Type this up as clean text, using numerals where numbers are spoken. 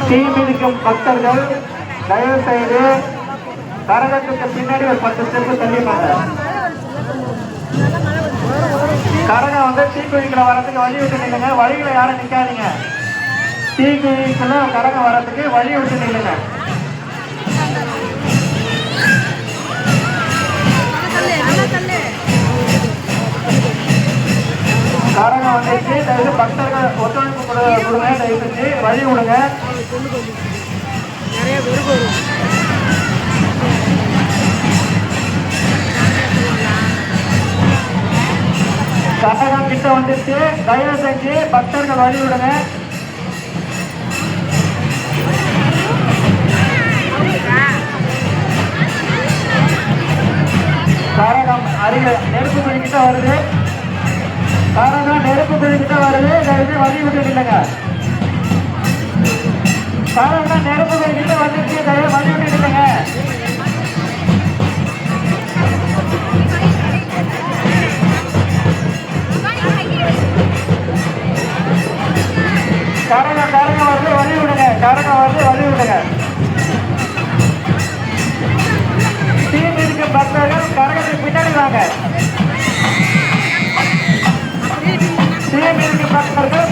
தீ மிதிக்கும் பக்தர்கள் தயவு செய்து கரகத்துக்கு பின்னாடி ஒரு 10 ஸ்டெப் தள்ளிப்பாங்க. கரகம் வந்து தீக்குழிக்குள்ள வரதுக்கு வழி விட்டு நில்லுங்க. வழியில யாரும் நிக்காதீங்க. தீக்குழிக்குள்ள கரகம் வரதுக்கு வழி விட்டு நில்லுங்க. கரகம் வந்துச்சு. தயவு பக்தர்கள் ஒத்துழைப்பு கொடுங்க. தயவு செஞ்சு வழி விடுங்க. கரகம் கிட்ட வந்துச்சு. தயவு செஞ்சு பக்தர்கள் வழி விடுங்க. கரகம் அருகில் நெருப்பு குழிக்கிட்ட வருது. கரகம் நெருப்பு குழிக்கிட்ட வருது. தயவு வழி விட்டு இல்லைங்க. கரகம் நெருப்பு குழிக்கிட்ட வந்துச்சு. தயவு வழி விட்டு இல்லைங்க. கரகம் வந்து வழி விடுங்க. கரகம் வந்து வழி விடுங்க. தீ மிதிக்கும் பக்தர்கள் கரகத்துக்கு பின்னாடி வாங்க. தீ மிதிக்கும் பக்தர்கள்